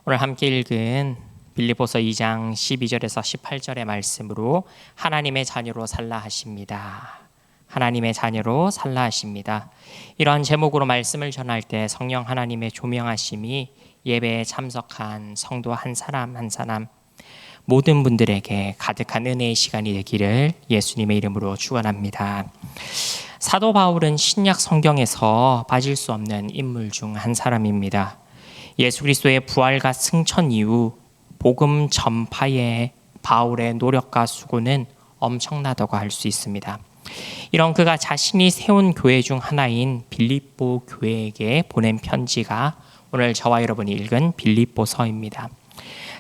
오늘 함께 읽은 빌립보서 2장 12절에서 18절의 말씀으로 하나님의 자녀로 살라 하십니다. 하나님의 자녀로 살라 하십니다. 이런 제목으로 말씀을 전할 때 성령 하나님의 조명하심이 예배에 참석한 성도 한 사람 한 사람 모든 분들에게 가득한 은혜의 시간이 되기를 예수님의 이름으로 축원합니다. 사도 바울은 신약 성경에서 빠질 수 없는 인물 중 한 사람입니다. 예수 그리스도의 부활과 승천 이후 복음 전파의 바울의 노력과 수고는 엄청나다고 할 수 있습니다. 이런 그가 자신이 세운 교회 중 하나인 빌립보 교회에게 보낸 편지가 오늘 저와 여러분이 읽은 빌립보서입니다.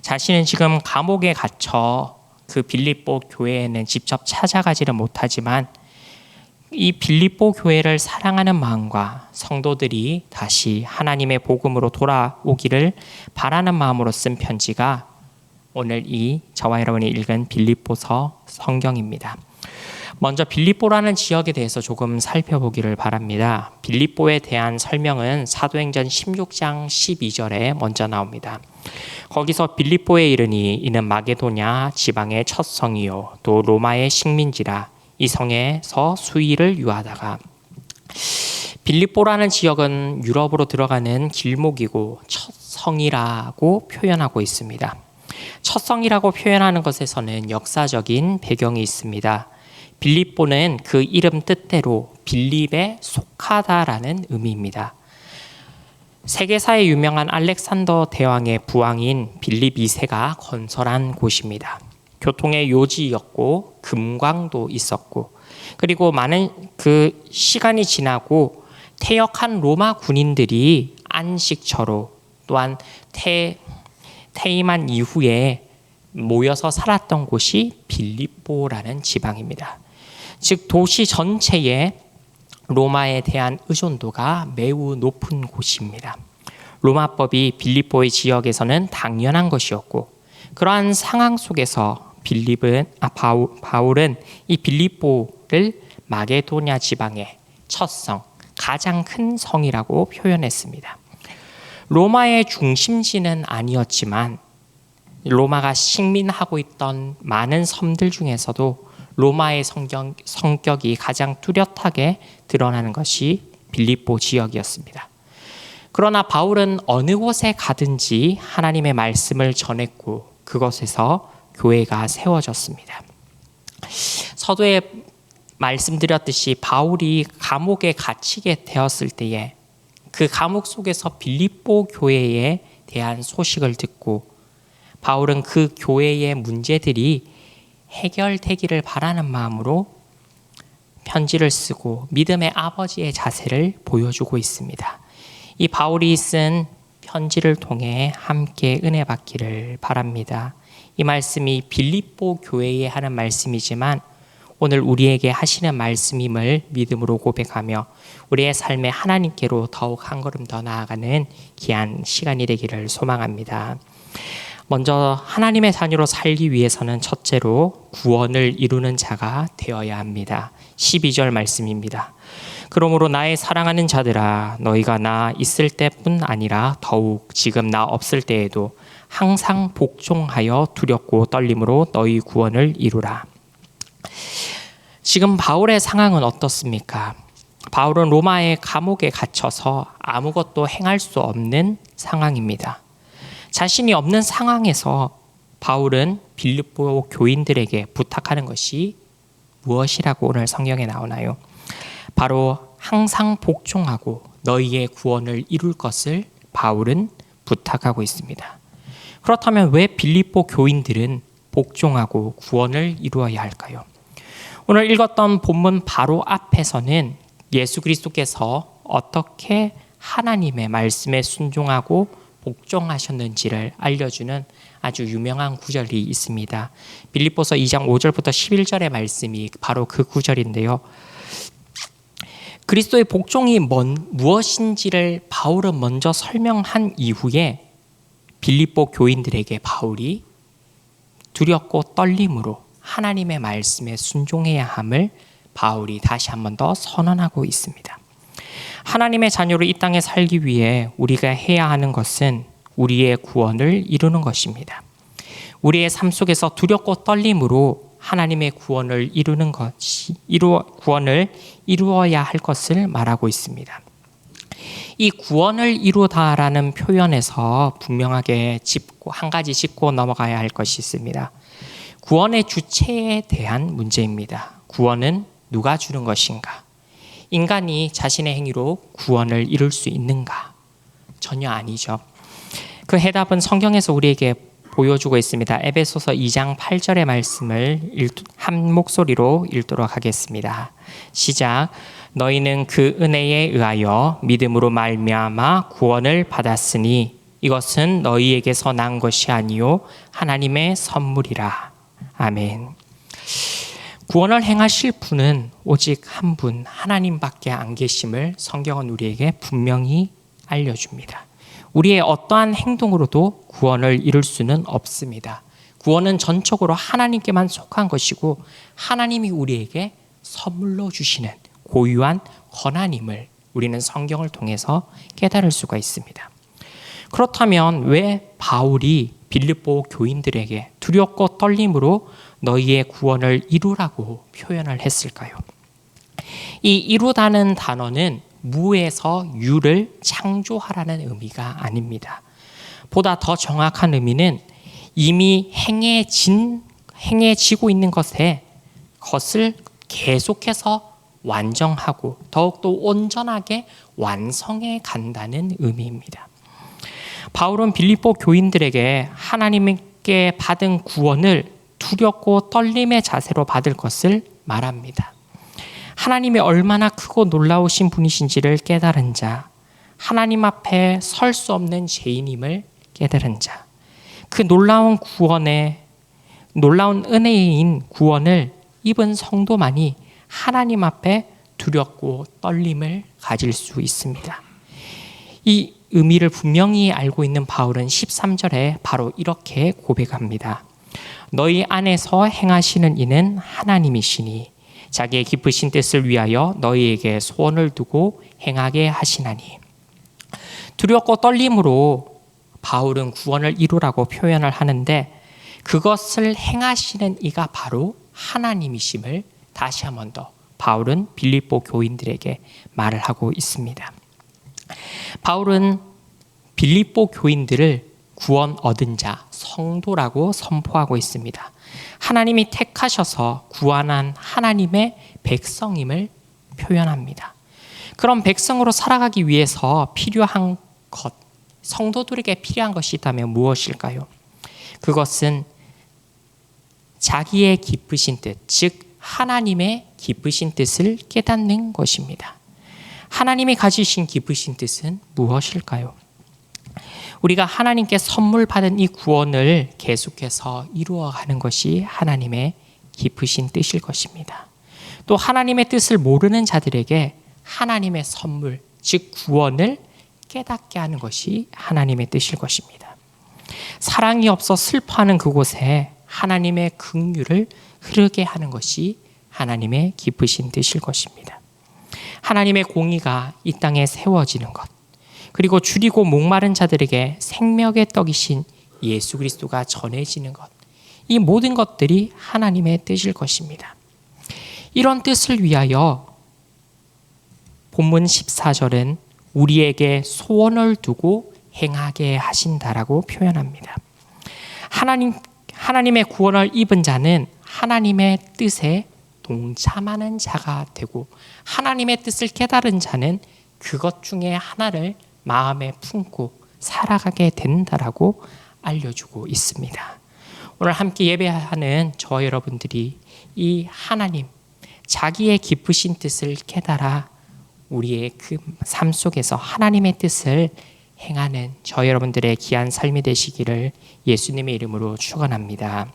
자신은 지금 감옥에 갇혀 그 빌립보 교회에는 직접 찾아가지는 못하지만 이 빌립보 교회를 사랑하는 마음과 성도들이 다시 하나님의 복음으로 돌아오기를 바라는 마음으로 쓴 편지가 오늘 이 저와 여러분이 읽은 빌립보서 성경입니다. 먼저 빌립보라는 지역에 대해서 조금 살펴보기를 바랍니다. 빌립보에 대한 설명은 사도행전 16장 12절에 먼저 나옵니다. 거기서 빌립보에 이르니 이는 마게도냐 지방의 첫 성이요 또 로마의 식민지라 이 성에서 수의를 유하다가 빌립보라는 지역은 유럽으로 들어가는 길목이고 첫 성이라고 표현하고 있습니다. 첫 성이라고 표현하는 것에서는 역사적인 배경이 있습니다. 빌립보는 그 이름 뜻대로 빌립에 속하다라는 의미입니다. 세계사에 유명한 알렉산더 대왕의 부왕인 빌립 2세가 건설한 곳입니다. 교통의 요지였고 금광도 있었고 그리고 많은 그 시간이 지나고 퇴역한 로마 군인들이 안식처로 또한 퇴임한 이후에 모여서 살았던 곳이 빌립보라는 지방입니다. 즉 도시 전체에 로마에 대한 의존도가 매우 높은 곳입니다. 로마법이 빌립보의 지역에서는 당연한 것이었고 그러한 상황 속에서 바울은 이 빌립보를 마게도냐 지방의 첫 성, 가장 큰 성이라고 표현했습니다. 로마의 중심지는 아니었지만 로마가 식민하고 있던 많은 섬들 중에서도 로마의 성격이 가장 뚜렷하게 드러나는 것이 빌립보 지역이었습니다. 그러나 바울은 어느 곳에 가든지 하나님의 말씀을 전했고 그것에서 교회가 세워졌습니다. 서두에 말씀드렸듯이 바울이 감옥에 갇히게 되었을 때에 그 감옥 속에서 빌립보 교회에 대한 소식을 듣고 바울은 그 교회의 문제들이 해결되기를 바라는 마음으로 편지를 쓰고 믿음의 아버지의 자세를 보여주고 있습니다. 이 바울이 쓴 편지를 통해 함께 은혜 받기를 바랍니다. 이 말씀이 빌립보 교회에 하는 말씀이지만 오늘 우리에게 하시는 말씀임을 믿음으로 고백하며 우리의 삶에 하나님께로 더욱 한 걸음 더 나아가는 귀한 시간이 되기를 소망합니다. 먼저 하나님의 자녀로 살기 위해서는 첫째로 구원을 이루는 자가 되어야 합니다. 12절 말씀입니다. 그러므로 나의 사랑하는 자들아 너희가 나 있을 때뿐 아니라 더욱 지금 나 없을 때에도 항상 복종하여 두렵고 떨림으로 너희 구원을 이루라. 지금 바울의 상황은 어떻습니까? 바울은 로마의 감옥에 갇혀서 아무것도 행할 수 없는 상황입니다. 자신이 없는 상황에서 바울은 빌립보 교인들에게 부탁하는 것이 무엇이라고 오늘 성경에 나오나요? 바로 항상 복종하고 너희의 구원을 이룰 것을 바울은 부탁하고 있습니다. 그렇다면 왜 빌립보 교인들은 복종하고 구원을 이루어야 할까요? 오늘 읽었던 본문 바로 앞에서는 예수 그리스도께서 어떻게 하나님의 말씀에 순종하고 복종하셨는지를 알려주는 아주 유명한 구절이 있습니다. 빌립보서 2장 5절부터 11절의 말씀이 바로 그 구절인데요. 그리스도의 복종이 무엇인지를 바울은 먼저 설명한 이후에 빌립보 교인들에게 바울이 두렵고 떨림으로 하나님의 말씀에 순종해야 함을 바울이 다시 한 번 더 선언하고 있습니다. 하나님의 자녀로 이 땅에 살기 위해 우리가 해야 하는 것은 우리의 구원을 이루는 것입니다. 우리의 삶 속에서 두렵고 떨림으로 하나님의 구원을 구원을 이루어야 할 것을 말하고 있습니다. 이 구원을 이루다라는 표현에서 분명하게 한 가지 짚고 넘어가야 할 것이 있습니다. 구원의 주체에 대한 문제입니다. 구원은 누가 주는 것인가? 인간이 자신의 행위로 구원을 이룰 수 있는가? 전혀 아니죠. 그 해답은 성경에서 우리에게 보여주고 있습니다. 에베소서 2장 8절의 말씀을 한 목소리로 읽도록 하겠습니다. 시작. 너희는 그 은혜에 의하여 믿음으로 말미암아 구원을 받았으니 이것은 너희에게서 난 것이 아니요 하나님의 선물이라. 아멘. 구원을 행하실 분은 오직 한 분, 하나님밖에 안 계심을 성경은 우리에게 분명히 알려줍니다. 우리의 어떠한 행동으로도 구원을 이룰 수는 없습니다. 구원은 전적으로 하나님께만 속한 것이고 하나님이 우리에게 선물로 주시는 고유한 권한임을 우리는 성경을 통해서 깨달을 수가 있습니다. 그렇다면 왜 바울이 빌립보 교인들에게 두렵고 떨림으로 너희의 구원을 이루라고 표현을 했을까요? 이 이루다는 단어는 무에서 유를 창조하라는 의미가 아닙니다. 보다 더 정확한 의미는 이미 행해지고 있는 것을 계속해서 완성하고 더욱더 온전하게 완성해 간다는 의미입니다. 바울은 빌립보 교인들에게 하나님께 받은 구원을 두렵고 떨림의 자세로 받을 것을 말합니다. 하나님이 얼마나 크고 놀라우신 분이신지를 깨달은 자, 하나님 앞에 설 수 없는 죄인임을 깨달은 자, 그 놀라운 은혜인 구원을 입은 성도만이 하나님 앞에 두렵고 떨림을 가질 수 있습니다. 이 의미를 분명히 알고 있는 바울은 13절에 바로 이렇게 고백합니다. 너희 안에서 행하시는 이는 하나님이시니 자기의 기쁘신 뜻을 위하여 너희에게 소원을 두고 행하게 하시나니. 두렵고 떨림으로 바울은 구원을 이루라고 표현을 하는데 그것을 행하시는 이가 바로 하나님이심을 다시 한 번 더 바울은 빌립보 교인들에게 말을 하고 있습니다. 바울은 빌립보 교인들을 구원 얻은 자, 성도라고 선포하고 있습니다. 하나님이 택하셔서 구원한 하나님의 백성임을 표현합니다. 그런 백성으로 살아가기 위해서 필요한 것, 성도들에게 필요한 것이 있다면 무엇일까요? 그것은 자기의 기쁘신 뜻, 즉 하나님의 기쁘신 뜻을 깨닫는 것입니다. 하나님이 가지신 기쁘신 뜻은 무엇일까요? 우리가 하나님께 선물 받은 이 구원을 계속해서 이루어가는 것이 하나님의 기쁘신 뜻일 것입니다. 또 하나님의 뜻을 모르는 자들에게 하나님의 선물, 즉 구원을 깨닫게 하는 것이 하나님의 뜻일 것입니다. 사랑이 없어 슬퍼하는 그곳에 하나님의 긍휼을 흐르게 하는 것이 하나님의 기쁘신 뜻일 것입니다. 하나님의 공의가 이 땅에 세워지는 것, 그리고 줄이고 목마른 자들에게 생명의 떡이신 예수 그리스도가 전해지는 것, 이 모든 것들이 하나님의 뜻일 것입니다. 이런 뜻을 위하여 본문 14절은 우리에게 소원을 두고 행하게 하신다라고 표현합니다. 하나님의 구원을 입은 자는 하나님의 뜻에 동참하는 자가 되고 하나님의 뜻을 깨달은 자는 그것 중에 하나를 마음에 품고 살아가게 된다라고 알려주고 있습니다. 오늘 함께 예배하는 저 여러분들이 이 하나님, 자기의 기쁘신 뜻을 깨달아 우리의 그 삶 속에서 하나님의 뜻을 행하는 저 여러분들의 귀한 삶이 되시기를 예수님의 이름으로 축원합니다.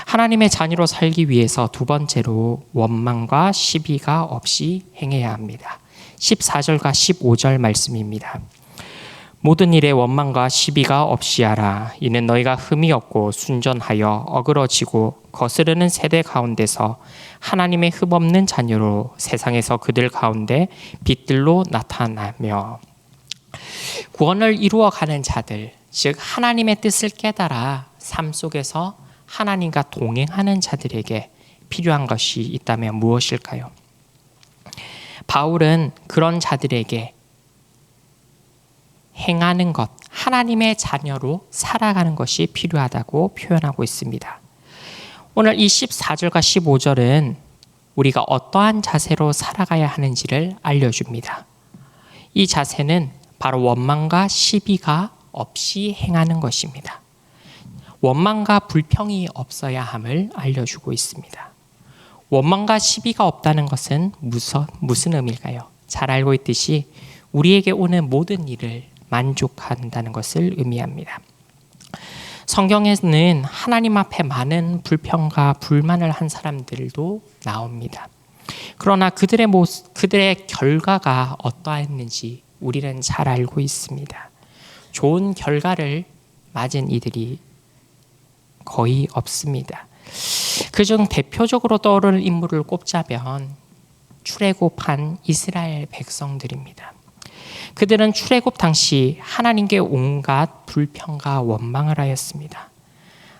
하나님의 자녀로 살기 위해서 두 번째로 원망과 시비가 없이 행해야 합니다. 14절과 15절 말씀입니다. 모든 일에 원망과 시비가 없이 하라. 이는 너희가 흠이 없고 순전하여 어그러지고 거스르는 세대 가운데서 하나님의 흠 없는 자녀로 세상에서 그들 가운데 빛들로 나타나며. 구원을 이루어가는 자들, 즉 하나님의 뜻을 깨달아 삶 속에서 하나님과 동행하는 자들에게 필요한 것이 있다면 무엇일까요? 바울은 그런 자들에게 행하는 것, 하나님의 자녀로 살아가는 것이 필요하다고 표현하고 있습니다. 오늘 이 14절과 15절은 우리가 어떠한 자세로 살아가야 하는지를 알려줍니다. 이 자세는 바로 원망과 시비가 없이 행하는 것입니다. 원망과 불평이 없어야 함을 알려주고 있습니다. 원망과 시비가 없다는 것은 무슨 의미일까요? 잘 알고 있듯이 우리에게 오는 모든 일을 만족한다는 것을 의미합니다. 성경에는 하나님 앞에 많은 불평과 불만을 한 사람들도 나옵니다. 그러나 그들의 결과가 어떠했는지 우리는 잘 알고 있습니다. 좋은 결과를 맞은 이들이 거의 없습니다. 그중 대표적으로 떠오르는 인물을 꼽자면 출애굽한 이스라엘 백성들입니다. 그들은 출애굽 당시 하나님께 온갖 불평과 원망을 하였습니다.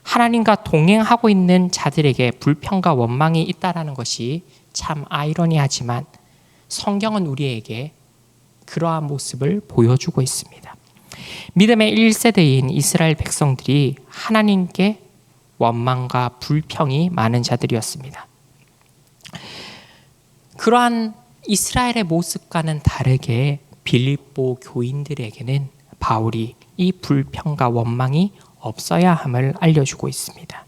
하나님과 동행하고 있는 자들에게 불평과 원망이 있다라는 것이 참 아이러니하지만 성경은 우리에게 그러한 모습을 보여주고 있습니다. 믿음의 1세대인 이스라엘 백성들이 하나님께 원망과 불평이 많은 자들이었습니다. 그러한 이스라엘의 모습과는 다르게 빌립보 교인들에게는 바울이 이 불평과 원망이 없어야 함을 알려주고 있습니다.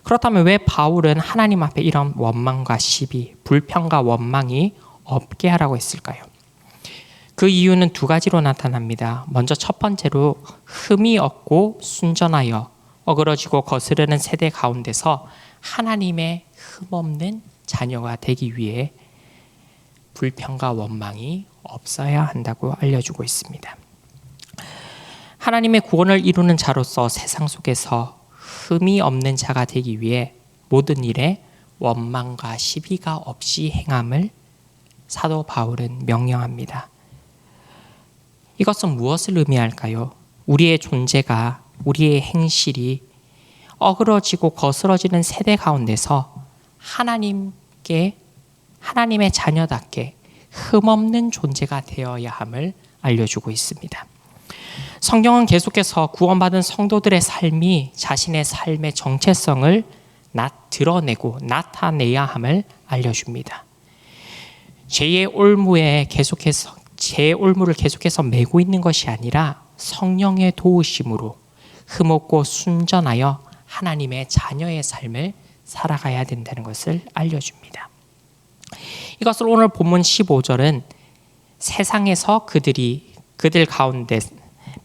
그렇다면 왜 바울은 하나님 앞에 이런 원망과 시비, 불평과 원망이 없게 하라고 했을까요? 그 이유는 두 가지로 나타납니다. 먼저 첫 번째로 흠이 없고 순전하여 어그러지고 거스르는 세대 가운데서 하나님의 흠없는 자녀가 되기 위해 불평과 원망이 없어야 한다고 알려주고 있습니다. 하나님의 구원을 이루는 자로서 세상 속에서 흠이 없는 자가 되기 위해 모든 일에 원망과 시비가 없이 행함을 사도 바울은 명령합니다. 이것은 무엇을 의미할까요? 우리의 존재가, 우리의 행실이 어그러지고 거스러지는 세대 가운데서 하나님의 자녀답게 흠없는 존재가 되어야 함을 알려주고 있습니다. 성경은 계속해서 구원받은 성도들의 삶이 자신의 삶의 정체성을 드러내고 나타내야 함을 알려줍니다. 죄의 올무를 계속해서 메고 있는 것이 아니라 성령의 도우심으로 흠없고 순전하여 하나님의 자녀의 삶을 살아가야 된다는 것을 알려줍니다. 이것을 오늘 본문 15절은 세상에서 그들 가운데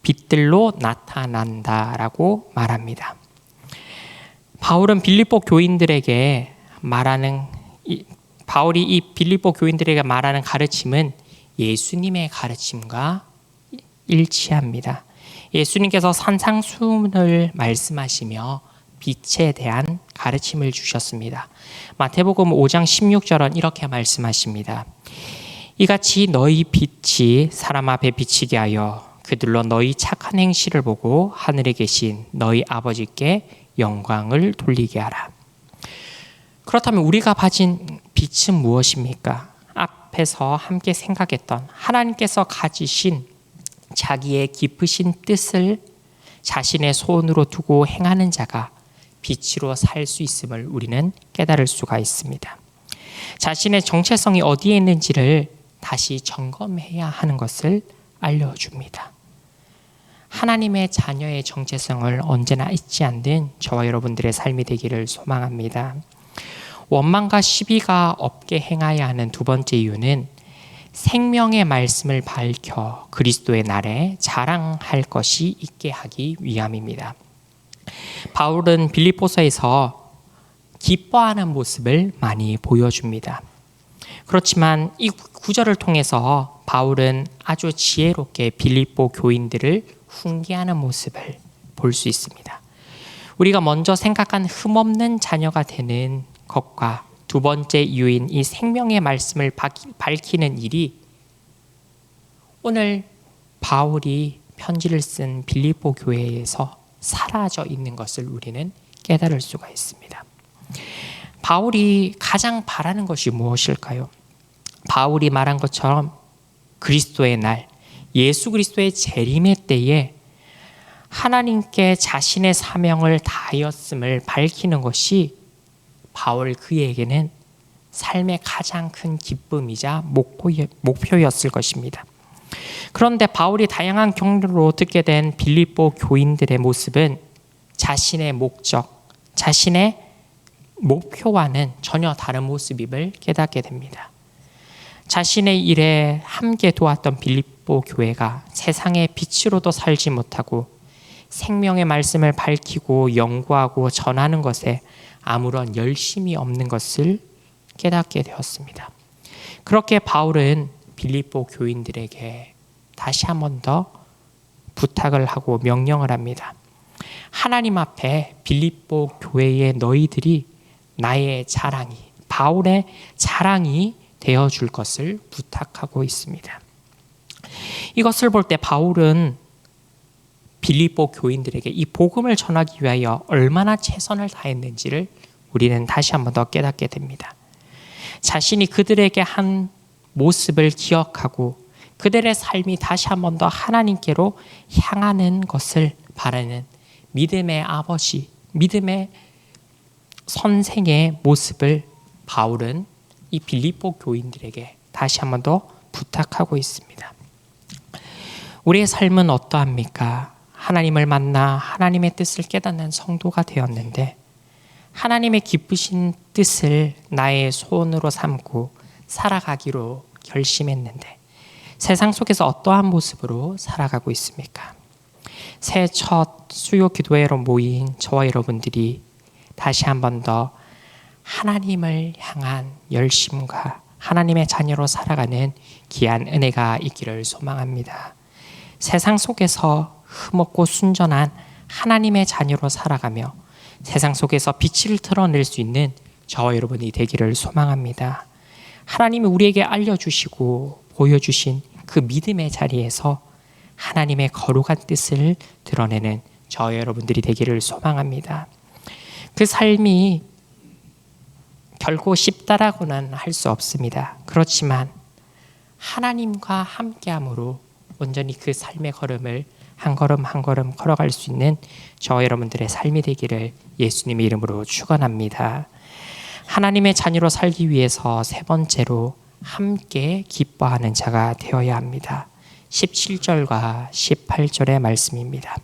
빛들로 나타난다라고 말합니다. 바울이 이 빌립보 교인들에게 말하는 가르침은 예수님의 가르침과 일치합니다. 예수님께서 산상수훈을 말씀하시며 빛에 대한 가르침을 주셨습니다. 마태복음 5장 16절은 이렇게 말씀하십니다. 이같이 너희 빛이 사람 앞에 비치게 하여 그들로 너희 착한 행실을 보고 하늘에 계신 너희 아버지께 영광을 돌리게 하라. 그렇다면 우리가 가진 빛은 무엇입니까? 앞에서 함께 생각했던 하나님께서 가지신 자기의 깊으신 뜻을 자신의 손으로 두고 행하는 자가 빛으로 살 수 있음을 우리는 깨달을 수가 있습니다. 자신의 정체성이 어디에 있는지를 다시 점검해야 하는 것을 알려줍니다. 하나님의 자녀의 정체성을 언제나 잊지 않는 저와 여러분들의 삶이 되기를 소망합니다. 원망과 시비가 없게 행하여야 하는 두 번째 이유는 생명의 말씀을 밝혀 그리스도의 날에 자랑할 것이 있게 하기 위함입니다. 바울은 빌립보서에서 기뻐하는 모습을 많이 보여줍니다. 그렇지만 이 구절을 통해서 바울은 아주 지혜롭게 빌립보 교인들을 훈계하는 모습을 볼 수 있습니다. 우리가 먼저 생각한 흠없는 자녀가 되는 것과 두 번째 이유인 이 생명의 말씀을 밝히는 일이 오늘 바울이 편지를 쓴 빌립보 교회에서 사라져 있는 것을 우리는 깨달을 수가 있습니다. 바울이 가장 바라는 것이 무엇일까요? 바울이 말한 것처럼 그리스도의 날, 예수 그리스도의 재림의 때에 하나님께 자신의 사명을 다하였음을 밝히는 것이 바울 그에게는 삶의 가장 큰 기쁨이자 목표였을 것입니다. 그런데 바울이 다양한 경로로 듣게 된 빌립보 교인들의 모습은 자신의 목적, 자신의 목표와는 전혀 다른 모습임을 깨닫게 됩니다. 자신의 일에 함께 도왔던 빌립보 교회가 세상의 빛으로도 살지 못하고 생명의 말씀을 밝히고 연구하고 전하는 것에 아무런 열심이 없는 것을 깨닫게 되었습니다. 그렇게 바울은 빌립보 교인들에게 다시 한 번 더 부탁을 하고 명령을 합니다. 하나님 앞에 빌립보 교회의 너희들이 나의 자랑이, 바울의 자랑이 되어줄 것을 부탁하고 있습니다. 이것을 볼 때 바울은 빌립보 교인들에게 이 복음을 전하기 위하여 얼마나 최선을 다했는지를 우리는 다시 한 번 더 깨닫게 됩니다. 자신이 그들에게 한 모습을 기억하고 그들의 삶이 다시 한 번 더 하나님께로 향하는 것을 바라는 믿음의 아버지, 믿음의 선생의 모습을 바울은 이 빌립보 교인들에게 다시 한 번 더 부탁하고 있습니다. 우리의 삶은 어떠합니까? 하나님을 만나 하나님의 뜻을 깨닫는 성도가 되었는데 하나님의 기쁘신 뜻을 나의 소원으로 삼고 살아가기로 결심했는데 세상 속에서 어떠한 모습으로 살아가고 있습니까? 새해 첫 수요 기도회로 모인 저와 여러분들이 다시 한 번 더 하나님을 향한 열심과 하나님의 자녀로 살아가는 귀한 은혜가 있기를 소망합니다. 세상 속에서 흠없고 순전한 하나님의 자녀로 살아가며 세상 속에서 빛을 드러낼 수 있는 저와 여러분이 되기를 소망합니다. 하나님이 우리에게 알려주시고 보여주신 그 믿음의 자리에서 하나님의 거룩한 뜻을 드러내는 저와 여러분들이 되기를 소망합니다. 그 삶이 결코 쉽다라고는 할 수 없습니다. 그렇지만 하나님과 함께함으로 온전히 그 삶의 걸음을 한 걸음 한 걸음 걸어갈 수 있는 저와 여러분들의 삶이 되기를 예수님의 이름으로 축원합니다. 하나님의 자녀로 살기 위해서 세 번째로 함께 기뻐하는 자가 되어야 합니다. 17절과 18절의 말씀입니다.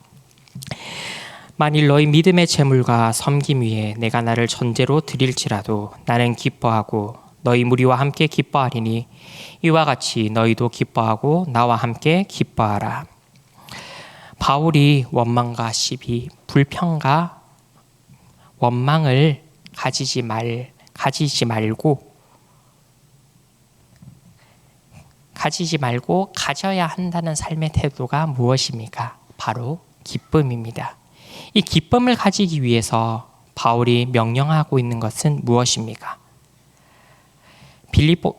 만일 너희 믿음의 재물과 섬김 위에 내가 나를 전제로 드릴지라도 나는 기뻐하고 너희 무리와 함께 기뻐하리니 이와 같이 너희도 기뻐하고 나와 함께 기뻐하라. 바울이 원망과 시비, 불평과 원망을 가지지 말고 가져야 한다는 삶의 태도가 무엇입니까? 바로 기쁨입니다. 이 기쁨을 가지기 위해서 바울이 명령하고 있는 것은 무엇입니까?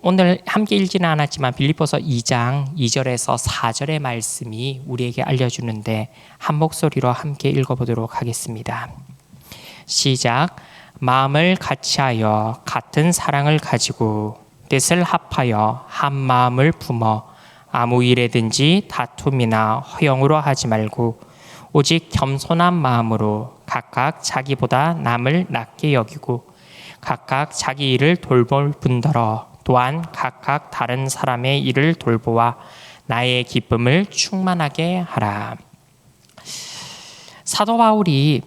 오늘 함께 읽지는 않았지만 빌립보서 2장 2절에서 4절의 말씀이 우리에게 알려주는데 한 목소리로 함께 읽어보도록 하겠습니다. 시작. 마음을 같이하여 같은 사랑을 가지고 뜻을 합하여 한 마음을 품어 아무 일에든지 다툼이나 허영으로 하지 말고 오직 겸손한 마음으로 각각 자기보다 남을 낮게 여기고 각각 자기 일을 돌볼 뿐더러 또한 각각 다른 사람의 일을 돌보아 나의 기쁨을 충만하게 하라. 사도 바울이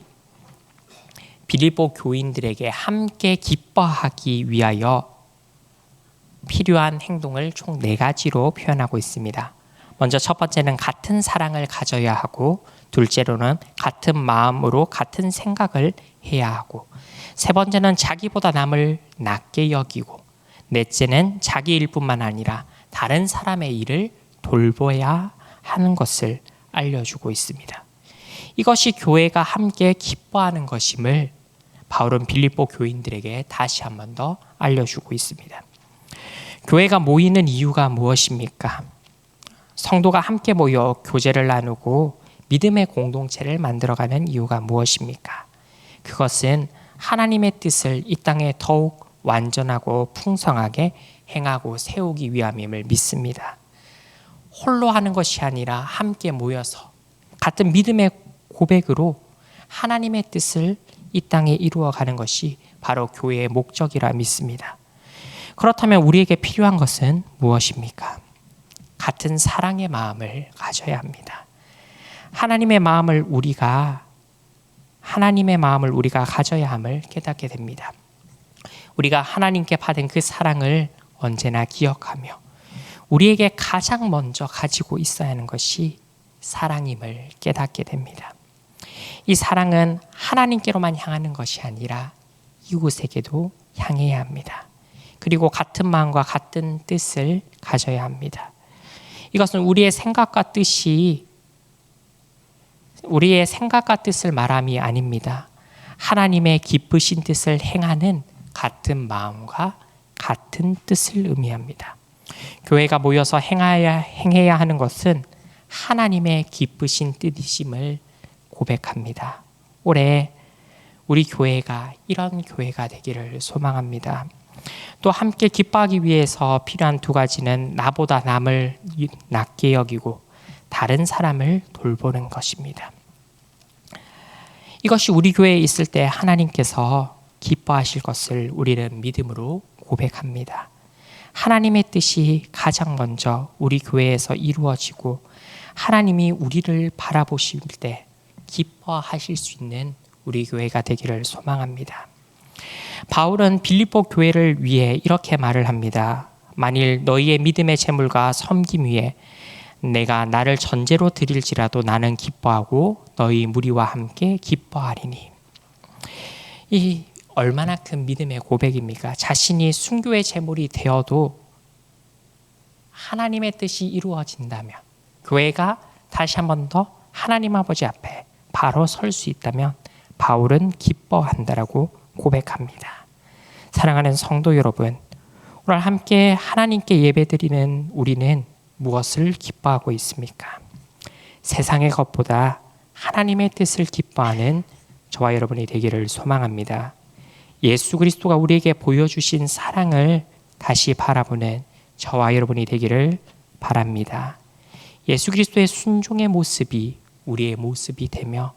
빌립보 교인들에게 함께 기뻐하기 위하여 필요한 행동을 총 4가지로 표현하고 있습니다. 먼저 첫 번째는 같은 사랑을 가져야 하고, 둘째로는 같은 마음으로 같은 생각을 해야 하고, 세 번째는 자기보다 남을 낮게 여기고, 넷째는 자기 일뿐만 아니라 다른 사람의 일을 돌봐야 하는 것을 알려주고 있습니다. 이것이 교회가 함께 기뻐하는 것임을 바울은 빌립보 교인들에게 다시 한 번 더 알려주고 있습니다. 교회가 모이는 이유가 무엇입니까? 성도가 함께 모여 교제를 나누고 믿음의 공동체를 만들어가는 이유가 무엇입니까? 그것은 하나님의 뜻을 이 땅에 더욱 완전하고 풍성하게 행하고 세우기 위함임을 믿습니다. 홀로 하는 것이 아니라 함께 모여서 같은 믿음의 고백으로 하나님의 뜻을 이 땅에 이루어가는 것이 바로 교회의 목적이라 믿습니다. 그렇다면 우리에게 필요한 것은 무엇입니까? 같은 사랑의 마음을 가져야 합니다. 하나님의 마음을 우리가 가져야 함을 깨닫게 됩니다. 우리가 하나님께 받은 그 사랑을 언제나 기억하며 우리에게 가장 먼저 가지고 있어야 하는 것이 사랑임을 깨닫게 됩니다. 이 사랑은 하나님께로만 향하는 것이 아니라 이웃에게도 향해야 합니다. 그리고 같은 마음과 같은 뜻을 가져야 합니다. 이것은 우리의 생각과 뜻을 말함이 아닙니다. 하나님의 기쁘신 뜻을 행하는 같은 마음과 같은 뜻을 의미합니다. 교회가 모여서 행해야 하는 것은 하나님의 기쁘신 뜻이심을 고백합니다. 올해 우리 교회가 이런 교회가 되기를 소망합니다. 또 함께 기뻐하기 위해서 필요한 두 가지는 나보다 남을 낮게 여기고 다른 사람을 돌보는 것입니다. 이것이 우리 교회에 있을 때 하나님께서 기뻐하실 것을 우리는 믿음으로 고백합니다. 하나님의 뜻이 가장 먼저 우리 교회에서 이루어지고 하나님이 우리를 바라보실 때 기뻐하실 수 있는 우리 교회가 되기를 소망합니다. 바울은 빌립보 교회를 위해 이렇게 말을 합니다. 만일 너희의 믿음의 제물과 섬김 위에 내가 나를 전제로 드릴지라도 나는 기뻐하고 너희 무리와 함께 기뻐하리니. 이 얼마나 큰 믿음의 고백입니까? 자신이 순교의 제물이 되어도 하나님의 뜻이 이루어진다면, 교회가 다시 한 번 더 하나님 아버지 앞에 바로 설 수 있다면 바울은 기뻐한다라고 고백합니다. 사랑하는 성도 여러분, 오늘 함께 하나님께 예배드리는 우리는 무엇을 기뻐하고 있습니까? 세상의 것보다 하나님의 뜻을 기뻐하는 저와 여러분이 되기를 소망합니다. 예수 그리스도가 우리에게 보여주신 사랑을 다시 바라보는 저와 여러분이 되기를 바랍니다. 예수 그리스도의 순종의 모습이 우리의 모습이 되며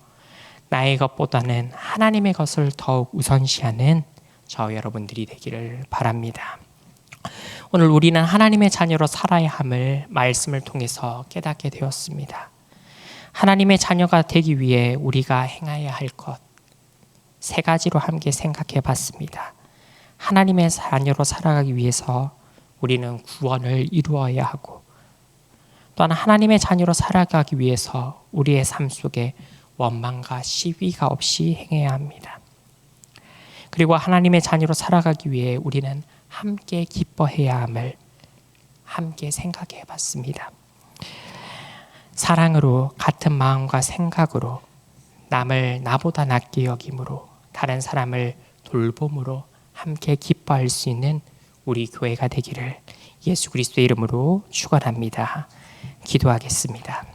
나의 것보다는 하나님의 것을 더욱 우선시하는 저와 여러분들이 되기를 바랍니다. 오늘 우리는 하나님의 자녀로 살아야 함을 말씀을 통해서 깨닫게 되었습니다. 하나님의 자녀가 되기 위해 우리가 행해야 할 것, 세 가지로 함께 생각해 봤습니다. 하나님의 자녀로 살아가기 위해서 우리는 구원을 이루어야 하고, 또한 하나님의 자녀로 살아가기 위해서 우리의 삶 속에 원망과 시비가 없이 행해야 합니다. 그리고 하나님의 자녀로 살아가기 위해 우리는 함께 기뻐해야 함을 함께 생각해 봤습니다. 사랑으로, 같은 마음과 생각으로, 남을 나보다 낮게 여김으로, 다른 사람을 돌봄으로 함께 기뻐할 수 있는 우리 교회가 되기를 예수 그리스도의 이름으로 축원합니다. 기도하겠습니다.